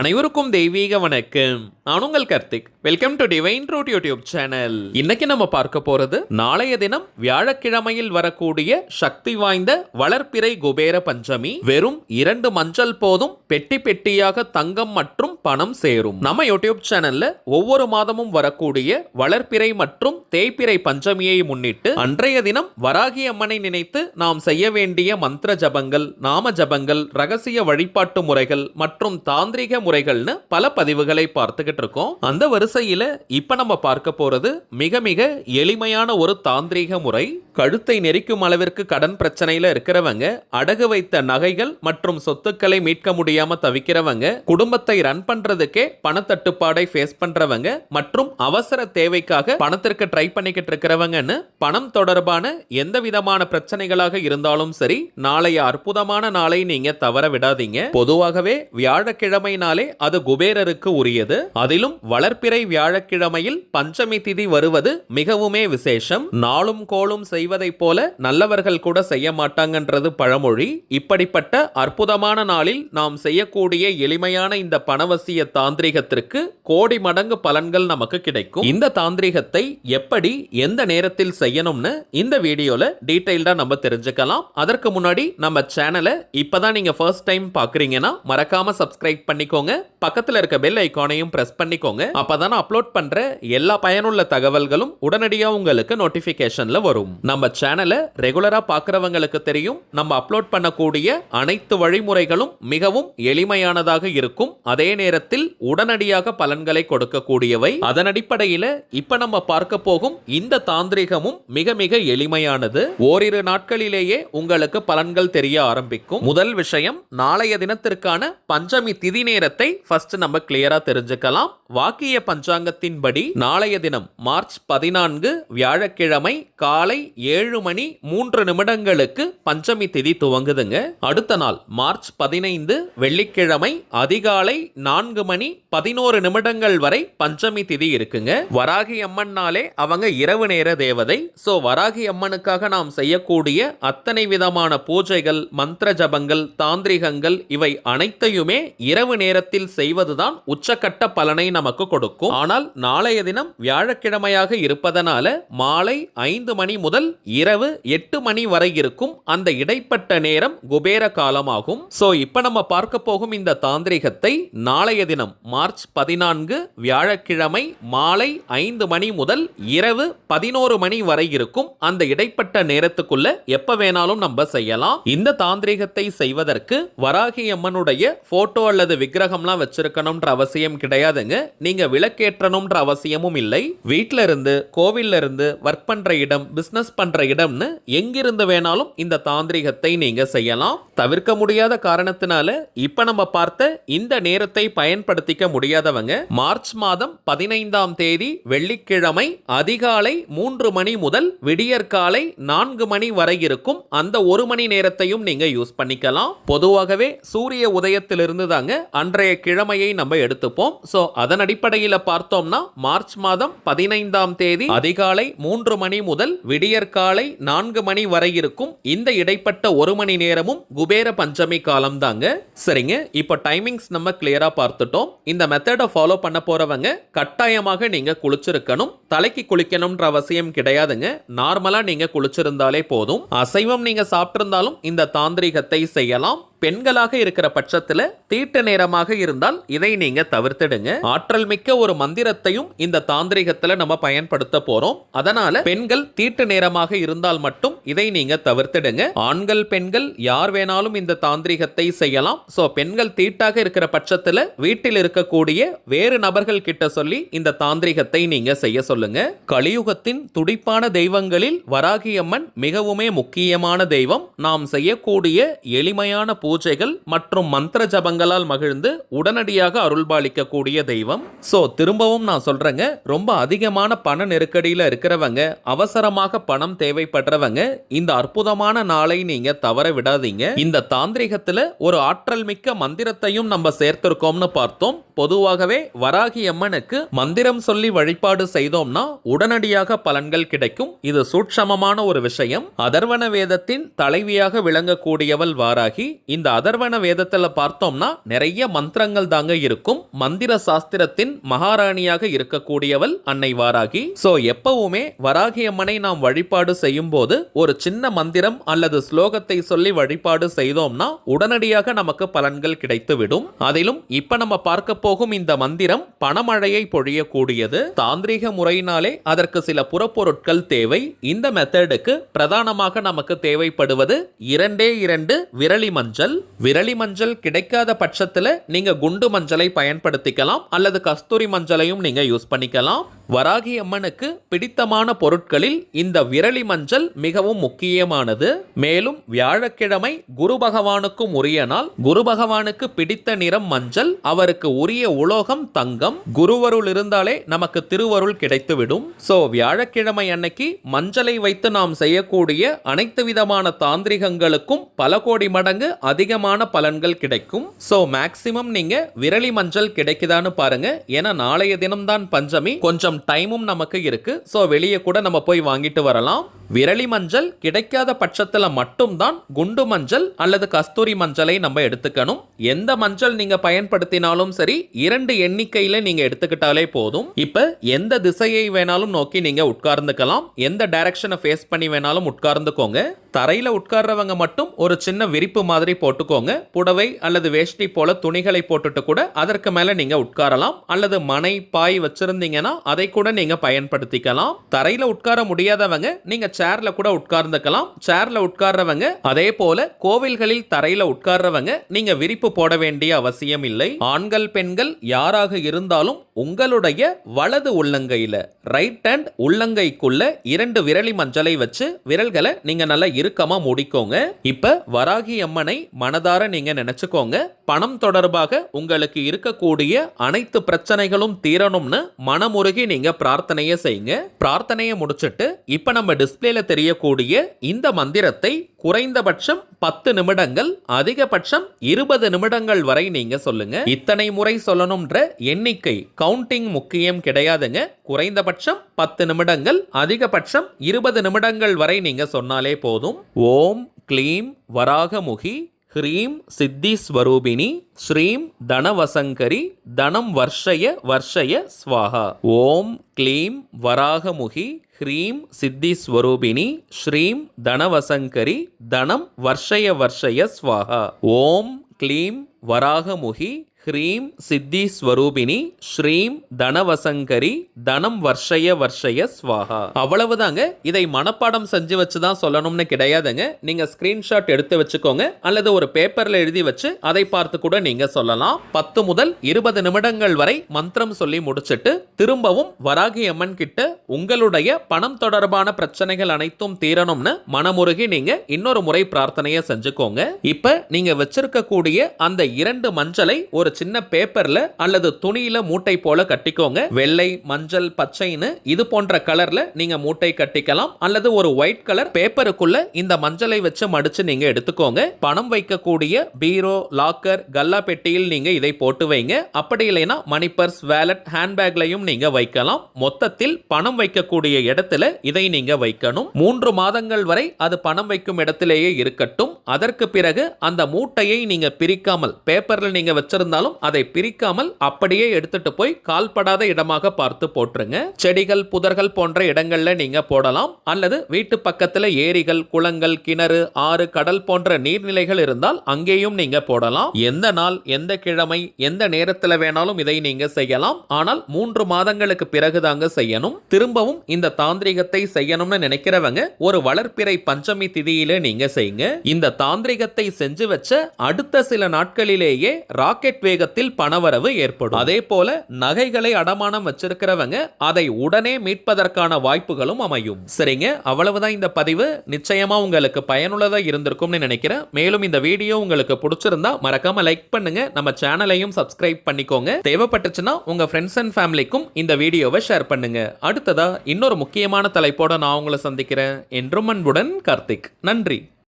அனைவருக்கும் தெய்வீக வணக்கம். நான் உங்கள் Karthik. Welcome to divine truth YouTube channel. இன்னைக்கு நம்ம பார்க்க போறது நாளைய தினம் வியாழக்கிழமையில் வரக்கூடிய சக்தி வாய்ந்த வளர்ப்பிறை குபேர பஞ்சமி. வெறும் 2 மஞ்சள் போதும் பெட்டி பெட்டியாக தங்கம் மற்றும் பணம் சேரும். நம்ம யூடியூப் சேனல்ல ஒவ்வொரு மாதமும் வரக்கூடிய வளர்ப்பிறை மற்றும் தேய்பிறை பஞ்சமியை முன்னிட்டு அன்றைய தினம் வராகி அம்மனை நினைத்து நாம் செய்ய வேண்டிய மந்திர ஜபங்கள், நாம ஜபங்கள், ரகசிய வழிபாட்டு முறைகள் மற்றும் தாந்திரிக முறைகள்னு பல பதிவுகளை பார்த்துக்கிட்டு இருக்கோம். அந்த வரிசையில இப்ப நம்ம பார்க்க போறது மிக மிக எளிமையான ஒரு தாந்திரிக முறை. கழுத்தை நெரிக்கும் அளவிற்கு கடன் பிரச்சனையில இருக்கிறவங்க, அடகு வைத்த நகைகள் மற்றும் சொத்துக்களை மீட்க முடியாம தவிக்கிறவங்க, குடும்பத்தை ரன் பண்றதுக்கே பணத்தட்டுப்பாடை ஃபேஸ் பண்றவங்க மற்றும் அவசர தேவைக்காக பணத்திற்கு ட்ரை பண்ணிக்கிட்டு இருக்கிறவங்கன்னு பணம் தொடர்பான எந்த விதமான பிரச்சனைகளாக இருந்தாலும் சரி, நாளைய அற்புதமான நாளை நீங்க தவற விடாதீங்க. பொதுவாகவே வியாழக்கிழமை அது குபேரருக்கு உரியது. அதிலும் வளர்ப்பிறை வியாழக்கிழமையில் பஞ்சமி திதி வருவது மிகவுமே விசேஷம். நாளும் கோளும் செய்வதைப் போல நல்லவர்கள் கூட செய்ய மாட்டாங்கன்றது பழமொழி. இப்படிப்பட்ட அற்புதமான நாளில் நாம் செய்யக்கூடிய எளிமையான இந்த பணவசிய தாந்திரிகத்திற்கு கோடி மடங்கு பலன்கள் நமக்கு கிடைக்கும். இந்த தாந்திரிகத்தை எப்படி எந்த நேரத்தில் செய்யணும்னு இந்த வீடியோல டீடைல்டா நம்ம தெரிஞ்சுக்கலாம். அதற்கு முன்னாடி நம்ம சேனலை இப்பதான் நீங்க ஃபர்ஸ்ட் டைம் பாக்குறீங்கன்னா மறக்காம சப்ஸ்கிரைப் பண்ணிக்கோங்க. பக்கத்துல இருக்க பெல் ஐகானையும் பிரஸ் பண்ணிக்கோங்க. அப்பதான் அப்லோட் பண்ற எல்லா பயனுள்ள தகவல்களும் உடனடியா உங்களுக்கு நோட்டிபிகேஷன்ல வரும். நம்ம சேனலை ரெகுலரா பாக்குறவங்களுக்கு தெரியும், நம்ம அப்லோட் பண்ணக்கூடிய அனைத்து வழிமுறைகளும் மிகவும் எளிமையானதாக இருக்கும். அதே நேரத்தில் உடனடியாக பலன்களை கொடுக்கக்கூடியவை. அதன் அடிப்படையில் இப்ப நம்ம பார்க்க போகும் இந்த தாந்திரிகமும் மிக மிக எளிமையானது. ஓரிரு நாட்களிலேயே உங்களுக்கு பலன்கள் தெரிய ஆரம்பிக்கும். முதல் விஷயம், நாளைய தினத்திற்கான பஞ்சமி திதி நேரத்தை ஃபர்ஸ்ட் நம்ம கிளியரா தெரிஞ்சுக்கலாம். வாக்கிய பஞ்சாங்கத்தின்படி நாளைய தினம் மார்ச் 14 வியாழக்கிழமை காலை 7:03 பஞ்சமி திதி துவங்குதுங்க. அடுத்த நாள் மார்ச் 15 வெள்ளிக்கிழமை அதிகாலை 4:11 வரை பஞ்சமி திதி இருக்குங்க. வராகி அம்மன்னாலே அவங்க இரவு நேர தேவதை. சோ வராகி அம்மனுக்காக நாம் செய்யக்கூடிய அத்தனை விதமான பூஜைகள், மந்திர ஜபங்கள், தாந்திரிகங்கள் இவை அனைத்தையுமே இரவு நேரத்தில் செய்வதுதான் உச்சக்கட்ட பலனை நமக்கு கொடுக்கும். ஆனால் நாளைய தினம் வியாழக்கிழமையாக இருப்பதனால மாலை 5 மணி முதல் இரவு 8 மணி வரை இருக்கும் அந்த இடைப்பட்ட நேரம் குபேர காலமாகும். சோ இப்ப நம்ம பார்க்க போகும் இந்த தாந்திரிகத்தை நாளைய தினம் மார்ச் 14 வியாழக்கிழமை மாலை 5 மணி முதல் இரவு 11 மணி வரை இருக்கும் அந்த இடைப்பட்ட நேரத்துக்குள்ள எப்ப வேணாலும் நம்ம செய்யலாம். இந்த தாந்திரிகத்தை செய்வதற்கு வராகி அம்மனுடைய போட்டோ அல்லது விக்கிரகம்லாம் வச்சிருக்கணும்ன்ற அவசியம் கிடையாதுங்க. நீங்க விளக்கேற்றணும்ன்ற அவசியமும் இல்லை. வீட்ல இருந்து, கோவில்ல இருந்து, ஒர்க் பண்ற இடம், பிசினஸ் பண்ற இடம்னு எங்கிருந்து வேணாலும் இந்த தாந்திரிகத்தை நீங்க செய்யலாம். தவிர்க்க முடியாத காரணத்தினால இப்ப நம்ம பார்த்த இந்த நேரத்தை பயன்படுத்திக்க முடியாதவங்க மார்ச் மாதம் 15ஆம் தேதி வெள்ளிக்கிழமை அதிகாலை 3 மணி முதல் விடியற்காலை 4 மணி வரை இருக்கும் அந்த 1 மணி நேரத்தையும் நீங்க யூஸ் பண்ணிக்கலாம். பொதுவாகவே சூரிய உதயத்திலிருந்து தாங்க அன்றைய கிழமையை நம்ம எடுத்துப்போம். சோ அதன் அடிப்படையில் பார்த்தோம்னா மார்ச் மாதம் 15ஆம் தேதி அதிகாலை 3 மணி முதல் விடியற்காலை 4 மணி வரை இருக்கும் இந்த இடைப்பட்ட 1 மணி நேரமும் குபேர பஞ்சமி காலம் தாங்க. சரிங்க, இப்போ டைமிங்ஸ் நம்ம கிளியரா பார்த்துட்டோம். இந்த மெத்தடை ஃபாலோ பண்ண போறவங்க கட்டாயமாக நீங்க குளிச்சிருக்கணும். தலைக்கு குளிக்கணும்ன்ற அவசியம் கிடையாதுங்க. நார்மலா நீங்க குளிச்சிருந்தாலே போதும். அசைவம் நீங்க சாப்பிட்டிருந்தாலும் இந்த தாந்திரிகத்தை செய்யலாம். பெண்களாக இருக்கிற பட்சத்தில் தீட்டு நேரமாக இருந்தால் இதை நீங்க தவிர்த்திடுங்க. ஆற்றல் மிக்க ஒரு மந்திரத்தையும் இந்த தாந்திரிகத்துல நம்ம பயன்படுத்த போறோம். அதனால பெண்கள் தீட்டு நேரமாக இருந்தால் மட்டும் இதை நீங்க தவிர்த்திடுங்க. ஆண்கள் பெண்கள் யார் வேணாலும் இந்த தாந்திரிகத்தை செய்யலாம். சோ பெண்கள் தீட்டாக இருக்கிற பட்சத்தில் வீட்டில் இருக்கக்கூடிய வேறு நபர்கள் கிட்ட சொல்லி இந்த தாந்திரிகத்தை நீங்க செய்ய சொல்லுங்க. கலியுகத்தின் துடிப்பான தெய்வங்களில் வராகி அம்மன் மிகவுமே முக்கியமான தெய்வம். நாம் செய்யக்கூடிய எளிமையான பூஜைகள் மற்றும் மந்திர ஜபங்களால் மகிழ்ந்து உடனடியாக அருள்பாலிக்கக்கூடிய தெய்வம். சோ திரும்பவும் நான் சொல்றேங்க, ரொம்ப அதிகமான பண நெருக்கடியில இருக்கிறவங்க, அவசரமாக பணம் தேவைப்படுறவங்க இந்த அற்புதமான நாளை நீங்க தவற விடாதீங்க. இந்த தாந்திரிகத்துல ஒரு ஆற்றல் மிக்க மந்திரத்தையும் நம்ம சேர்த்திருக்கோம்னு பார்த்தோம். பொதுவாகவே வராகி அம்மனுக்கு மந்திரம் சொல்லி வழிபாடு செய்தோம்னா உடனடியாக பலன்கள் கிடைக்கும். இது சூட்சமமான ஒரு விஷயம். அதர்வன வேதத்தின் தலைவியாக விளங்கக்கூடியவள் வாராகி. இந்த இந்த அதர்வண வேதத்துல பார்த்தோம்னா நிறைய மந்திரங்கள் தாங்க இருக்கும். மந்திர சாஸ்திரத்தின் மகாராணியாக இருக்கக்கூடியவள் அன்னை வாராகி. சோ எப்பவுமே வராகி அம்மனை நாம் வழிபாடு செய்யும் போது ஒரு சின்ன மந்திரம் அல்லது ஸ்லோகத்தை சொல்லி வழிபாடு செய்தோம்னா உடனடியாக நமக்கு பலன்கள் கிடைத்துவிடும். அதிலும் இப்ப நம்ம பார்க்க போகும் இந்த மந்திரம் பணமழையை பொழியக்கூடியது. தாந்திரிக முறையினாலே அதற்கு சில புறப்பொருட்கள் தேவை. இந்த மெத்தடுக்கு பிரதானமாக நமக்கு தேவைப்படுவது 2 விரலி மஞ்சள். விரலி மஞ்சள் கிடைக்காத பட்சத்தில் நீங்க குண்டு மஞ்சளை பயன்படுத்திக்கலாம் அல்லது கஸ்தூரி மஞ்சளையும் நீங்க யூஸ் பண்ணிக்கலாம். வராகி அம்மனுக்கு பிடித்தமான பொருட்களில் இந்த விரலி மஞ்சள் மிகவும் முக்கியமானது. மேலும் வியாழக்கிழமை குரு பகவானுக்கும் உரிய நாள். குரு பகவானுக்கு பிடித்த நிறம் மஞ்சள், அவருக்கு உரிய உலோகம் தங்கம். குருவருள் இருந்தாலே நமக்கு திருவருள் கிடைத்துவிடும். சோ வியாழக்கிழமை அன்னைக்கு மஞ்சளை வைத்து நாம் செய்யக்கூடிய அனைத்து விதமான தாந்திரிகங்களுக்கும் பல கோடி மடங்கு அதிகமான பலன்கள் கிடைக்கும். சோ மேக்சிமம் நீங்க விரலி மஞ்சள் கிடைக்குதான்னு பாருங்க. ஏன்னா நாளைய தினம் தான் பஞ்சமி, கொஞ்சம் டைமும் நமக்கு இருக்கு. சோ வெளியே கூட நம்ம போய் வாங்கிட்டு வரலாம். விரலி மஞ்சள் கிடைக்காத பட்சத்துல மட்டும்தான் குண்டு மஞ்சள் அல்லது கஸ்தூரி மஞ்சளை நம்ம எடுத்துக்கணும். எந்த மஞ்சள் நீங்க பயன்படுத்தினாலும் சரி 2 எண்ணிக்கையில நீங்க எடுத்துக்கிட்டாலே போதும். இப்ப எந்த திசையை வேணாலும் நோக்கி நீங்க உட்கார்ந்துக்கலாம். எந்த டைரக்ஷனை ஃபேஸ் பண்ணி வேணாலும் உட்கார்ந்துக்கோங்க. தரையில உட்கார்றவங்க மட்டும் ஒரு சின்ன விரிப்பு மாதிரி போட்டுக்கோங்க. புடவை அல்லது வேஷ்டி போல துணிகளை போட்டுட்டு கூட அதற்கு மேல நீங்க உட்காரலாம். அல்லது மனை பாய் வச்சிருந்தீங்கன்னா அதை கூட நீங்க பயன்படுத்திக்கலாம். தரையில உட்கார முடியாதவங்க நீங்க சேர்ல கூட உட்கார்ந்துக்கலாம். சேர்ல உட்கார்றவங்க அதே போல கோவில்களில் தரையில உட்கார்றவங்க நீங்க விரிப்பு போட வேண்டிய அவசியம் இல்லை. ஆண்கள் பெண்கள் யாராக இருந்தாலும் உங்களுடைய வலது உள்ளங்கையில ரைட் ஹேண்ட் உள்ளங்கைக்குள்ள 2 விரலி மஞ்சளை வச்சு விரல்களை நீங்க நல்லா இறுக்கமா முடிக்கோங்க. இப்ப வராகி அம்மனை மனதார நீங்க நினைச்சுக்கோங்க. பணம் தொடர்பாக உங்களுக்கு இருக்கக்கூடிய அனைத்து பிரச்சனைகளும் தீரணும்னு மனமுருகி நீங்க பிரார்த்தனையை செய்யுங்க. பிரார்த்தனையை முடிச்சிட்டு இப்ப நம்ம டிஸ்பிளேல தெரியக்கூடிய இந்த மந்திரத்தை குறைந்தபட்சம் 10 நிமிடங்கள், அதிகபட்சம் 20 நிமிடங்கள் வரை நீங்க சொல்லுங்க. இத்தனை முறை சொல்லணும்ன்ற எண்ணிக்கை கவுண்டிங் முக்கியம் கிடையாதுங்க. குறைந்தபட்சம் 10 நிமிடங்கள், அதிகபட்சம் 20 நிமிடங்கள் வரை நீங்க சொன்னாலே போதும். ஓம் க்ளீம் வராகமுகி ஹ்ரீம் சித்தி ஸ்வரூபிணி ஸ்ரீம் தனவசங்கரி தனம் வர்ஷய வர்ஷய ஸ்வாஹா. ஓம் க்ளீம் வராகமுகி ஹ்ரீம் சித்தி ஸ்வரூபிணி ஸ்ரீம் தனவசங்கரி தனம் வர்ஷய வர்ஷய ஸ்வாஹா. ஓம் க்ளீம் வராகமுகி ஹ்ரீம் சித்தி ஸ்வரூபிணி ஸ்ரீம் தனவசங்கரி தனம் வர்ஷய வர்ஷய ஸ்வாஹா. அவ்வளவுதாங்க. இதை மனப்பாடம் செஞ்சு வச்சுதான் சொல்லணும்னு கிடையாதுங்க. நீங்க ஸ்கிரீன்ஷாட் எடுத்து வச்சுக்கோங்க அல்லது ஒரு பேப்பர்ல எழுதி வச்சு அதை பார்த்து கூட நீங்க சொல்லலாம். 10 முதல் 20 நிமிடங்கள் வரை மந்திரம் சொல்லி முடிச்சிட்டு திரும்பவும் வராகி அம்மன் கிட்ட உங்களுடைய பணம் தொடர்பான பிரச்சனைகள் அனைத்தும் தீரணும்னு மனமுருகி நீங்க இன்னொரு முறை பிரார்த்தனையை செஞ்சுக்கோங்க. இப்ப நீங்க வச்சிருக்கக்கூடிய அந்த 2 மஞ்சளை ஒரு சின்ன பேப்பர்ல அல்லது துணியில மூட்டை போல கட்டிக்கோங்க. வெள்ளை, மஞ்சள், பச்சைன்னு இது போன்ற கலர்ல நீங்க மூட்டை கட்டிக்கலாம். அல்லது ஒரு ஒயிட் கலர் பேப்பருக்குள்ள இந்த மஞ்சளை வச்சு மடிச்சு நீங்க எடுத்துக்கோங்க. பணம் வைக்கக்கூடிய பீரோ, லாக்கர், கல்லா பெட்டியில் நீங்க இதை போட்டு வைங்க. அப்படி இல்லைன்னா மணி பர்ஸ், வேலட், ஹேண்ட்பேக்லையும் நீங்க வைக்கலாம். மொத்தத்தில் பணம் வைக்கக்கூடிய இடத்துல இதை நீங்க வைக்கணும். 3 மாதங்கள் வரை அது பணம் வைக்கும் இடத்திலேயே இருக்கட்டும். அதற்கு பிறகு அந்த மூட்டையை நீங்க பிரிக்காமல், பேப்பர்ல நீங்க வச்சிருந்தாலும் அதை பிரிக்காமல் அப்படியே எடுத்துட்டு போய் கால்படாத இடமாக பார்த்து போட்டுருங்க. செடிகள், புதர்கள் போன்ற இடங்கள்ல நீங்க போடலாம். அல்லது வீட்டு பக்கத்துல ஏரிகள், குளங்கள், கிணறு, ஆறு, கடல் போன்ற நீர்நிலைகள் இருந்தால் அங்கேயும் நீங்க போடலாம். எந்த நாள், எந்த கிழமை, எந்த நேரத்துல வேணாலும் இதை நீங்க செய்யலாம். ஆனால் 3 மாதங்களுக்கு பிறகுதாங்க செய்யணும். திரும்பவும் இந்த தாந்திரிகத்தை செய்யணும்னு நினைக்கிறவங்க ஒரு வளர்ப்பிறை பஞ்சமி திதியில நீங்க செய்யுங்க. இந்த தாந்திரிகத்தை செஞ்சு வச்ச அடுத்த சில நாட்களிலேயே ராக்கெட் வேகத்தில் பணவரவு ஏற்படும். அதே போல நகைகளை அடமானம் வச்சிருக்கிறவங்க அதை உடனே மீட்பதற்கான வாய்ப்புகளும் அமையும். சரிங்க, அவ்வளவுதான் இந்த பதிவு. நிச்சயமா உங்களுக்கு பயனுள்ளதா இருந்திருக்கும்னு நினைக்கிறேன். மேலும் இந்த வீடியோ உங்களுக்கு பிடிச்சிருந்தா மறக்காம லைக் பண்ணுங்க. நம்ம சேனலையும் சப்ஸ்கிரைப் பண்ணிக்கோங்க. தேவைப்பட்டுச்சுன்னா உங்க ஃப்ரெண்ட்ஸ் அண்ட் ஃபேமிலிக்கும் இந்த வீடியோவை ஷேர் பண்ணுங்க. அடுத்ததா இன்னொரு முக்கியமான தலைப்போட நான் உங்களை சந்திக்கிறேன். என்றும் அன்புடன் கார்த்திக். நன்றி.